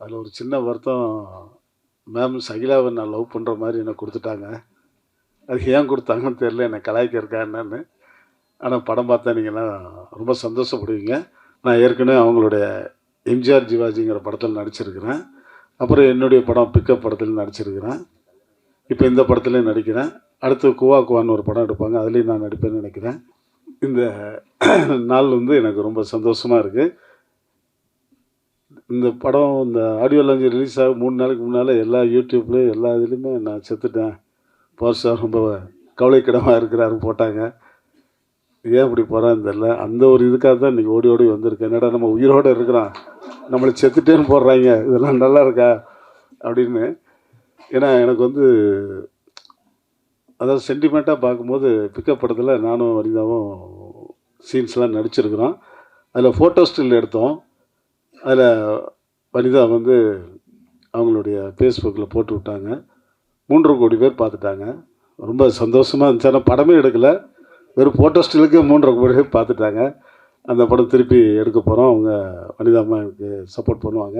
அதில் ஒரு சின்ன வருத்தம், மேம் சகிலாவை நான் லவ் பண்ணுற மாதிரி என்னை கொடுத்துட்டாங்க. அது ஏன் கொடுத்தாங்கன்னு தெரில, என்னை கலாய்க்க இருக்கா என்னன்னு. ஆனால் படம் பார்த்தா நீங்கள்லாம் ரொம்ப சந்தோஷப்படுவீங்க. நான் ஏற்கனவே அவங்களுடைய எம்ஜிஆர் ஜிவாஜிங்கிற படத்தில் நடிச்சிருக்கிறேன். அப்புறம் என்னுடைய படம் பிக்கப் படத்தில் நடிச்சிருக்கிறேன். இப்போ இந்த படத்துலேயும் நடிக்கிறேன். அடுத்து குவா குவான்னு ஒரு படம் எடுப்பாங்க, அதுலேயும் நான் நடிப்பேன்னு நினைக்கிறேன். இந்த நாள் வந்து எனக்கு ரொம்ப சந்தோஷமாக இருக்குது. இந்த படம் இந்த ஆடியோ லான்ச் ரிலீஸ் ஆக 3 நாளைக்கு முன்னால் எல்லா யூடியூப்லேயும் எல்லா இதுலேயுமே நான் செத்துட்டேன், பவர் ரொம்ப கவலைக்கிடமாக இருக்கிறாரு போட்டாங்க. ஏன் அப்படி போகிறான்னு தெரில. அந்த ஒரு இதுக்காக தான் இன்றைக்கி ஓடி ஓடி வந்திருக்கேன். என்னடா நம்ம உயிரோடு இருக்கிறோம், நம்மளை செத்துட்டேன்னு போடுறாங்க, இதெல்லாம் நல்லா இருக்கா அப்படின்னு. ஏன்னா எனக்கு வந்து அதாவது சென்டிமெண்ட்டாக பார்க்கும்போது பிக்கப் படத்தில் நானும் வனிதாவும் சீன்ஸ்லாம் நடிச்சிருக்கிறோம். அதில் ஃபோட்டோ ஸ்டில் எடுத்தோம். அதில் வனிதா வந்து அவங்களுடைய ஃபேஸ்புக்கில் போட்டு விட்டாங்க. 3 கோடி பேர் பார்த்துட்டாங்க. ரொம்ப சந்தோஷமாக இருந்துச்சு. ஆனால் படமே எடுக்கலை, வெறும் ஃபோட்டோ ஸ்டிலுக்கு 3 கோடி பேர் பார்த்துட்டாங்க. அந்த படம் திருப்பி எடுக்க போகிறோம். அவங்க வனிதா அம்மா எனக்கு சப்போர்ட் பண்ணுவாங்க.